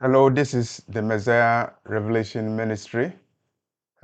Hello, this is the Messiah Revelation Ministry,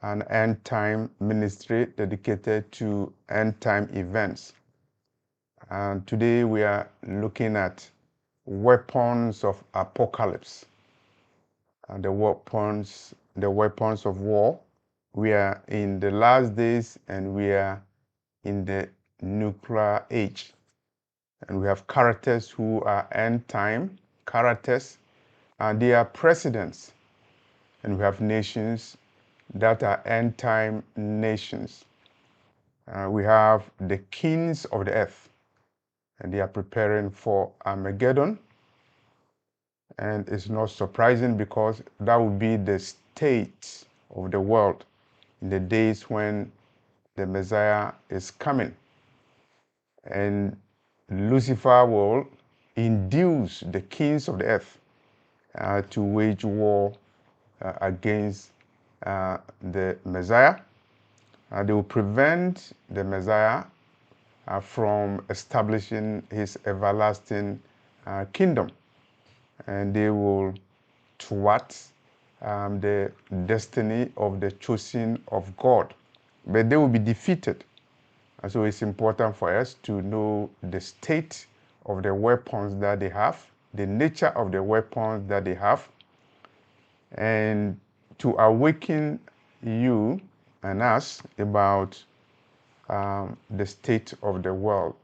an end time ministry dedicated to end time events. And today we are looking at weapons of apocalypse and the weapons of war. We are in the last days and we are in the nuclear age. And we have characters who are end time characters, and they are presidents. And we have nations that are end time nations. We have the kings of the earth, and they are preparing for Armageddon. And it's not surprising because that will be the state of the world in the days when the Messiah is coming. And Lucifer will induce the kings of the earth to wage war against the Messiah. They will prevent the Messiah from establishing his everlasting kingdom. And they will thwart the destiny of the chosen of God. But they will be defeated. And so it's important for us to know the state of the weapons that they have, the nature of the weapons that they have, and to awaken you and us about the state of the world,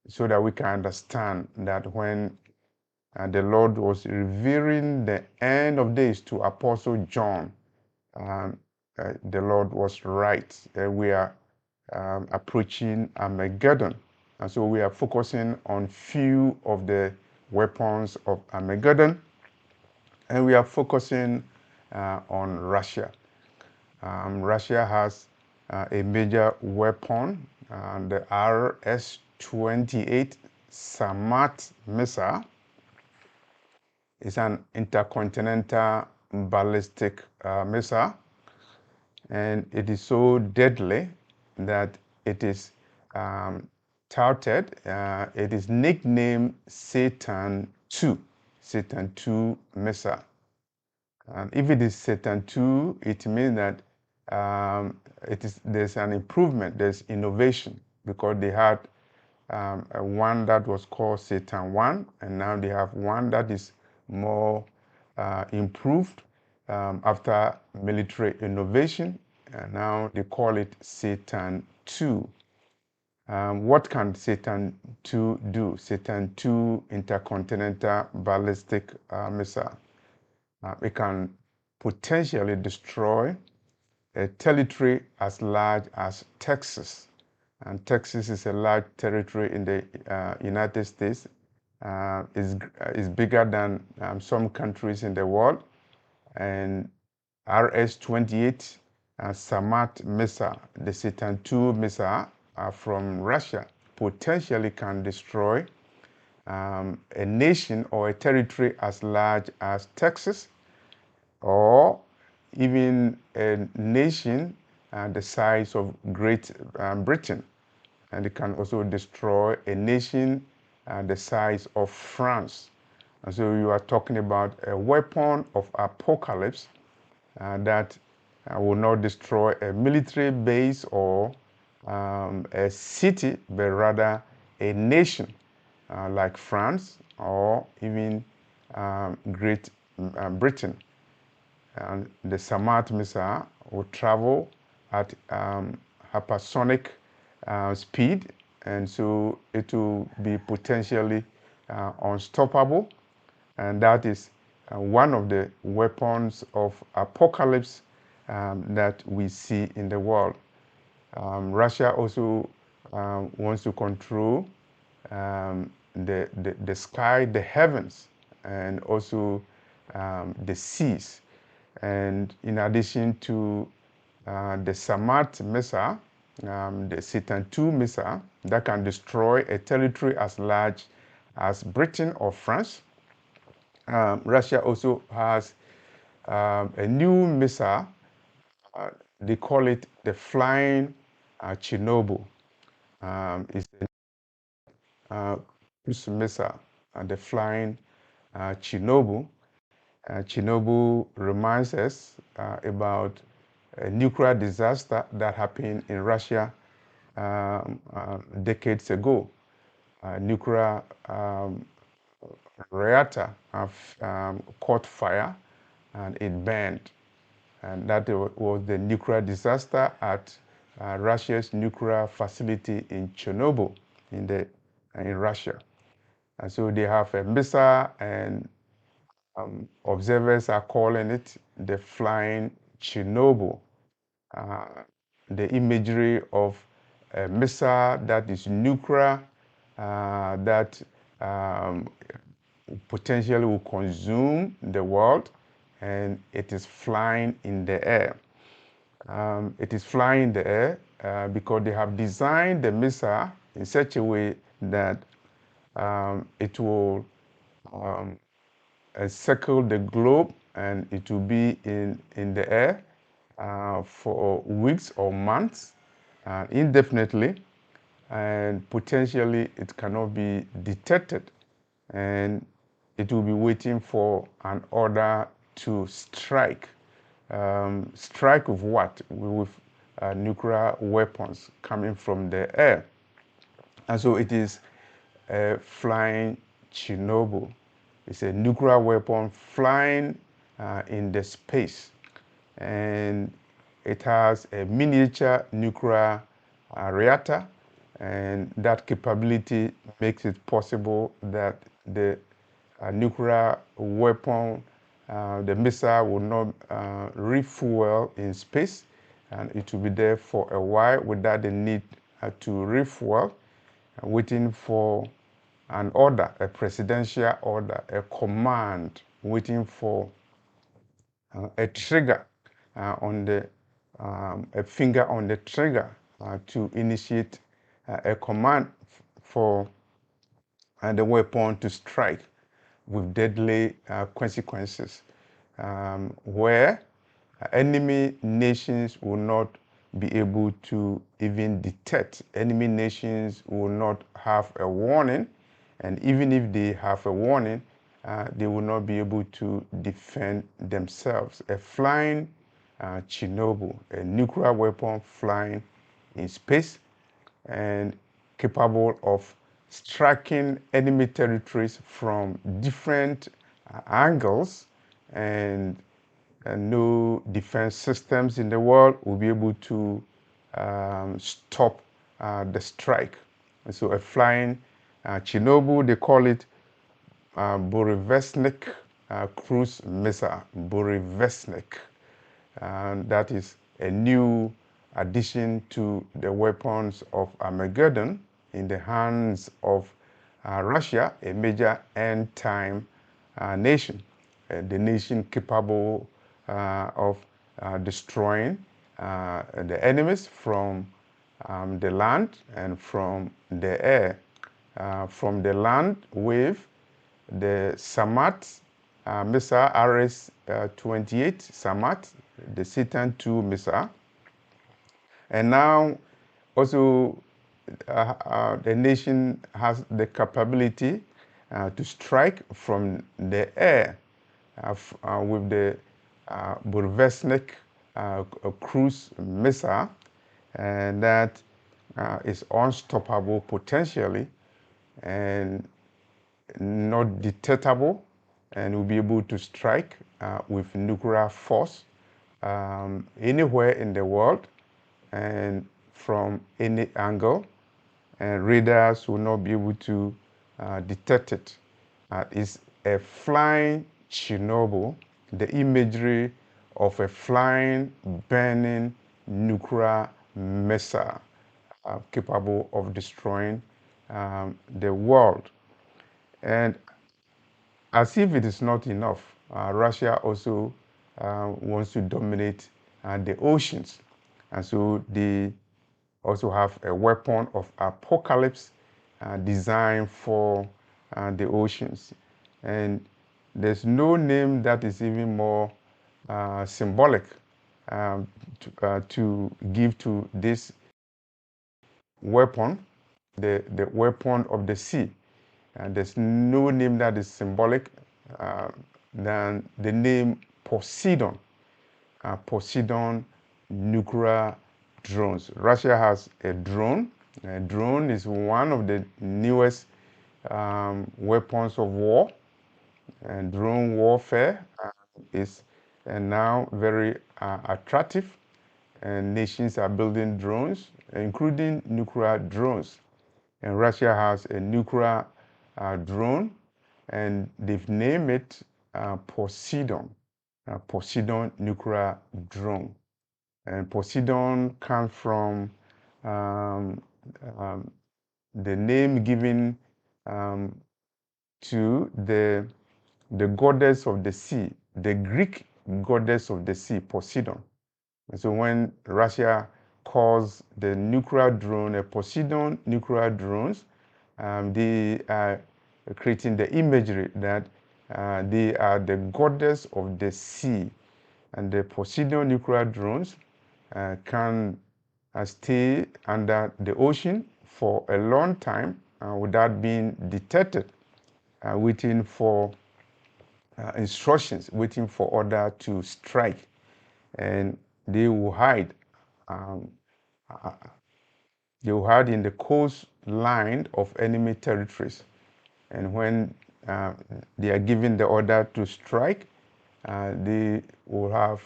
so that we can understand that when the Lord was revealing the end of days to Apostle John, the Lord was right. We are approaching Armageddon. And so we are focusing on few of the weapons of Armageddon, and we are focusing on Russia. Russia has a major weapon, the RS-28 Samad missile. It's an intercontinental ballistic missile, and it is so deadly that it is touted. It is nicknamed Satan II, Satan II missile. And if it is Satan II, it means that there's an improvement, there's innovation, because they had one that was called Satan 1, and now they have one that is more improved after military innovation, and now they call it Satan 2. What can Satan 2 do? Satan 2 intercontinental ballistic missile. It can potentially destroy a territory as large as Texas. And Texas is a large territory in the United States. Is bigger than some countries in the world. And RS-28 Samad missile, the Satan II missile from Russia, potentially can destroy a nation or a territory as large as Texas, or even a nation the size of Great Britain. And it can also destroy a nation the size of France. And so you are talking about a weapon of apocalypse that will not destroy a military base or a city, but rather a nation like France or even Great Britain. And the Samad missile will travel at hypersonic speed, and so it will be potentially unstoppable. And that is one of the weapons of apocalypse that we see in the world. Russia also wants to control the sky, the heavens, and also the seas. And in addition to the Samad missile, the Satan II missile that can destroy a territory as large as Britain or France, Russia also has a new missile. They call it the flying Chernobyl. It's a cruise missile, the flying Chernobyl. Chernobyl reminds us about a nuclear disaster that happened in Russia decades ago. A nuclear reactor caught fire and it burned. And that was the nuclear disaster at Russia's nuclear facility in Chernobyl in Russia. And so they have a missile, and observers are calling it the flying Chernobyl. The imagery of a missile that is nuclear, that potentially will consume the world, and it is flying in the air. It is flying in the air because they have designed the missile in such a way that it will circle the globe, and it will be in the air for weeks or months, indefinitely, and potentially it cannot be detected, and it will be waiting for an order to strike. Strike with what? With nuclear weapons coming from the air. And so it is a flying Chernobyl. It's a nuclear weapon flying in the space. And it has a miniature nuclear reactor, and that capability makes it possible that the nuclear weapon, the missile will not refuel in space, and it will be there for a while without the need to refuel, waiting for an order, a presidential order, a command, waiting for a trigger on the a finger on the trigger to initiate a command for the weapon to strike with deadly consequences, where enemy nations will not be able to even detect. Enemy nations will not have a warning, and even if they have a warning, they will not be able to defend themselves. A flying Chernobyl, a nuclear weapon flying in space and capable of striking enemy territories from different angles, and no defense systems in the world will be able to stop the strike. And so a flying Chernobyl, they call it Burevestnik cruise missile, Burevestnik. And that is a new addition to the weapons of Armageddon in the hands of Russia, a major end-time nation, the nation capable of destroying the enemies from the land and from the air. From the land with the Samat missile, RS-28 Samat, the Satan II missile. And now also the nation has the capability to strike from the air with the Burevestnik cruise missile, and that is unstoppable potentially and not detectable, and will be able to strike with nuclear force anywhere in the world and from any angle, and radars will not be able to detect it. It's a flying Chernobyl, the imagery of a flying, burning nuclear missile capable of destroying the world. And as if it is not enough, Russia also wants to dominate the oceans. And so they also have a weapon of apocalypse designed for the oceans. And there's no name that is even more symbolic to give to this weapon, the weapon of the sea. And there's no name that is symbolic than the name Poseidon. Poseidon nuclear drones. Russia has a drone. A drone is one of the newest weapons of war, and drone warfare is now very attractive, and nations are building drones, including nuclear drones. And Russia has a nuclear drone, and they've named it Poseidon, Poseidon nuclear drone. And Poseidon comes from um, um, the name given to the goddess of the sea, the Greek goddess of the sea, Poseidon. And so when Russia calls the nuclear drone a Poseidon nuclear drones, they are creating the imagery that they are the goddess of the sea. And the Poseidon nuclear drones can stay under the ocean for a long time without being detected, waiting for instructions, waiting for order to strike. And they will hide. They will hide in the coastline of enemy territories. And when they are given the order to strike, they will have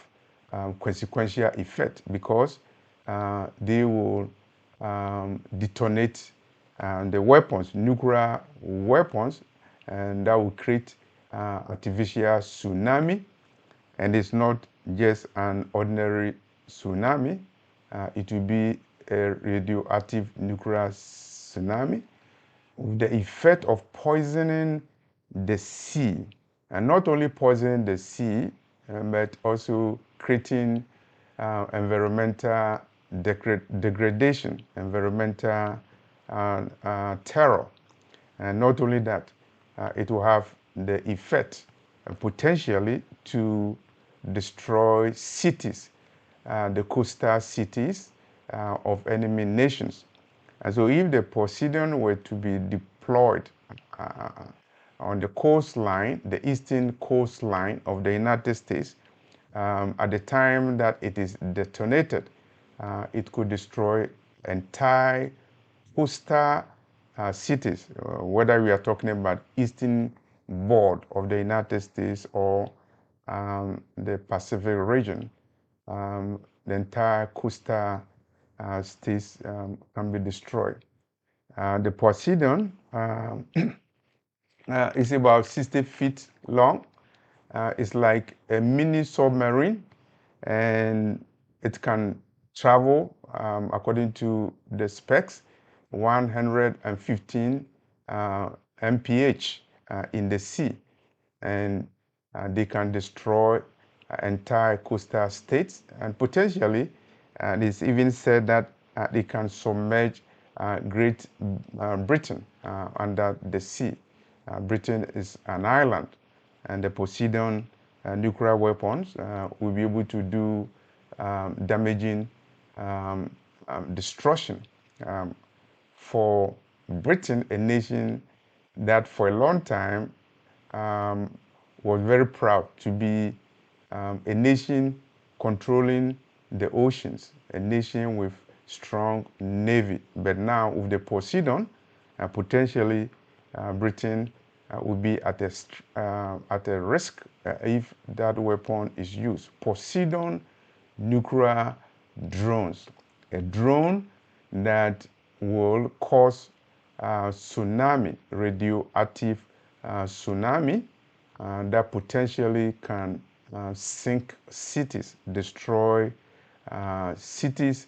consequential effect, because they will detonate the weapons, nuclear weapons, and that will create artificial tsunami. And it's not just an ordinary tsunami. It will be a radioactive nuclear tsunami with the effect of poisoning the sea. And not only poisoning the sea, but also creating environmental degradation, environmental terror. And not only that, it will have the effect potentially to destroy cities, the coastal cities of enemy nations. And so if the Poseidon were to be deployed on the coastline, the eastern coastline of the United States, at the time that it is detonated, it could destroy entire coastal cities, whether we are talking about eastern board of the United States or the Pacific region. The entire coastal states can be destroyed. The Poseidon is about 60 feet long. It's like a mini submarine, and it can travel, according to the specs, 115 mph in the sea, and they can destroy entire coastal states, and potentially it's even said that they can submerge Great Britain under the sea. Britain is an island, and the Poseidon nuclear weapons will be able to do damaging destruction for Britain, a nation that for a long time was very proud to be a nation controlling the oceans, a nation with strong navy. But now with the Poseidon, potentially Britain will be at a risk if that weapon is used. Poseidon nuclear drones, a drone that will cause tsunami, radioactive tsunami that potentially can sink cities, destroy cities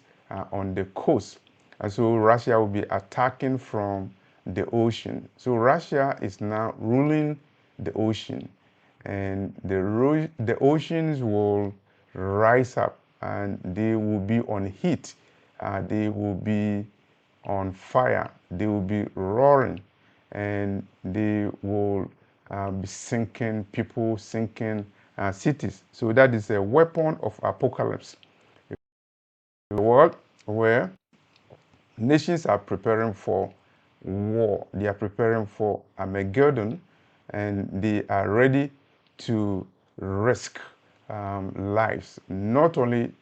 on the coast. And so Russia will be attacking from the ocean. So Russia is now ruling the ocean, and the oceans will rise up, and they will be on heat. They will be on fire. They will be roaring, and they will be sinking people, sinking cities. So that is a weapon of apocalypse. A world where nations are preparing for war. They are preparing for Armageddon, and they are ready to risk lives, not only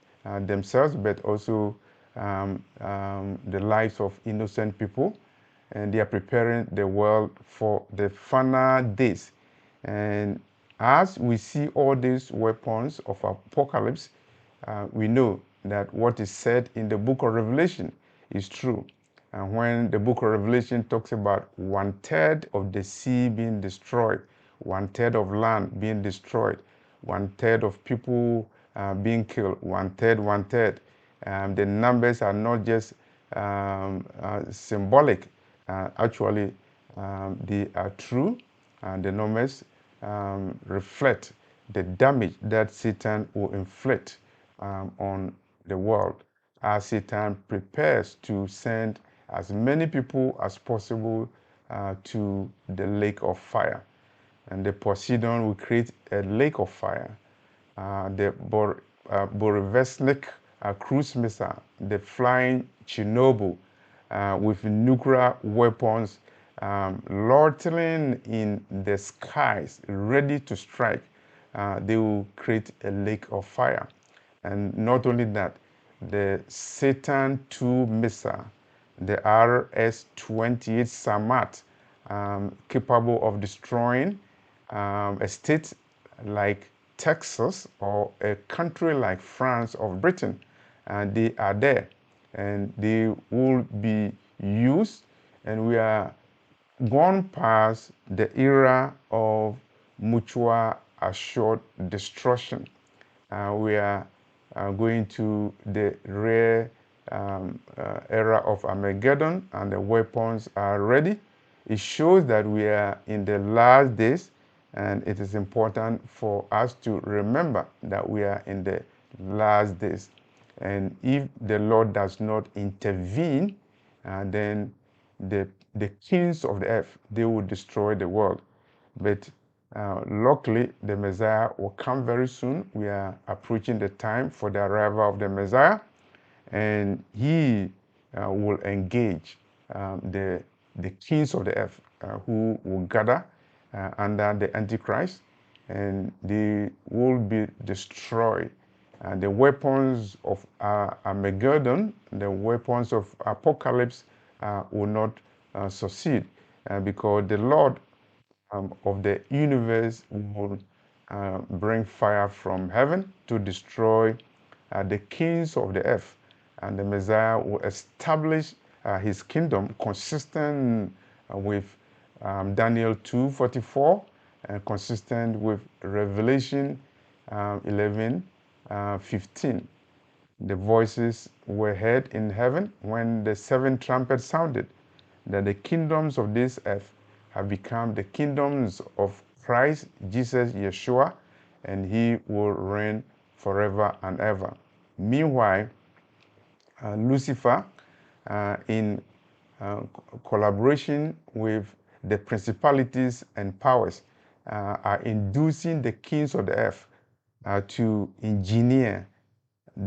themselves, but also the lives of innocent people. And they are preparing the world for the final days. And as we see all these weapons of apocalypse, we know that what is said in the book of Revelation is true. And when the book of Revelation talks about 1/3 of the sea being destroyed, 1/3 of land being destroyed, 1/3 of people being killed, 1/3, 1/3, the numbers are not just symbolic. Actually, they are true, and the numbers reflect the damage that Satan will inflict on the world as Satan prepares to send as many people as possible to the lake of fire. And the Poseidon will create a lake of fire. The Borovesnik cruise missile, the flying Chernobyl with nuclear weapons lording in the skies, ready to strike. They will create a lake of fire. And not only that, the Satan II missile, the RS-28 Samat, capable of destroying a state like Texas or a country like France or Britain. And they are there, and they will be used, and we are gone past the era of mutual assured destruction. We are going to the rare era of Armageddon, and the weapons are ready. It shows that we are in the last days, and it is important for us to remember that we are in the last days. And if the Lord does not intervene, then the kings of the earth, they will destroy the world. But luckily, the Messiah will come very soon. We are approaching the time for the arrival of the Messiah, and he will engage the kings of the earth who will gather under the Antichrist, and they will be destroyed. The weapons of Armageddon, the weapons of apocalypse will not succeed because the Lord of the universe will bring fire from heaven to destroy the kings of the earth. And the Messiah will establish his kingdom consistent with Daniel 2:44, and consistent with Revelation 11:15. The voices were heard in heaven when the seventh trumpet sounded, that the kingdoms of this earth have become the kingdoms of Christ Jesus Yeshua, and he will reign forever and ever. Meanwhile, Lucifer, in collaboration with the principalities and powers, are inducing the kings of the earth to engineer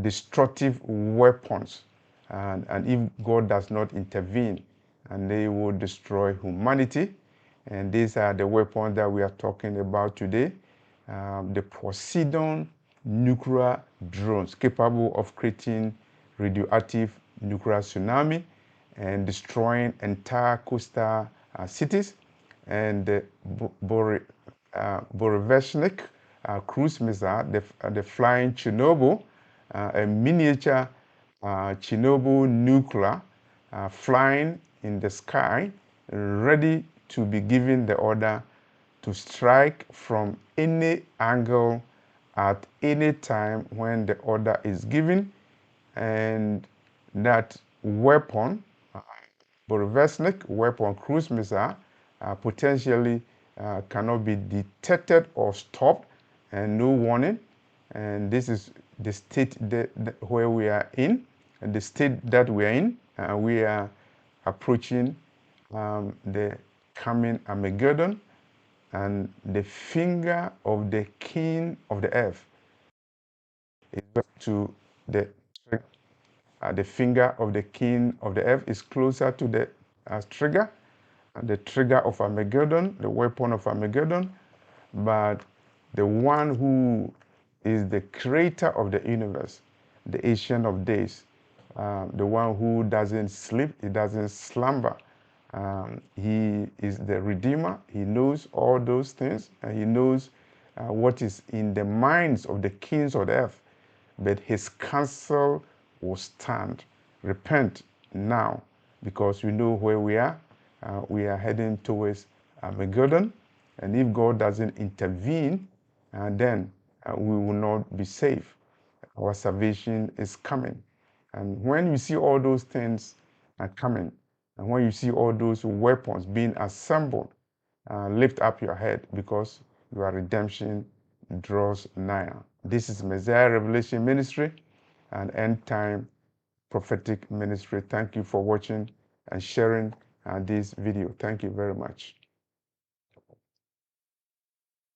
destructive weapons. And if God does not intervene, and they will destroy humanity. And these are the weapons that we are talking about today. The Poseidon nuclear drones, capable of creating radioactive nuclear tsunami and destroying entire coastal cities. And the Borovesnik cruise missile, the flying Chernobyl, a miniature Chernobyl nuclear flying in the sky, ready to be given the order to strike from any angle at any time when the order is given. And that weapon, Borovesnik weapon cruise missile, potentially cannot be detected or stopped, and no warning. And this is the state where we are in, and the state that we are in. We are approaching the coming Armageddon, and the finger of the king of the earth is to the finger of the king of the earth is closer to the trigger, and the trigger of Armageddon, the weapon of Armageddon. But the one who is the creator of the universe, the Ancient of Days, the one who doesn't sleep, he doesn't slumber. He is the Redeemer. He knows all those things, and he knows what is in the minds of the kings of the earth. But his counsel will stand. Repent now, because we know where we are. We are heading towards Armageddon, and if God doesn't intervene, then we will not be safe. Our salvation is coming. And when you see all those things are coming, and when you see all those weapons being assembled, lift up your head, because your redemption draws nigh. This is Messiah Revelation Ministry and End Time Prophetic Ministry. Thank you for watching and sharing this video. Thank you very much.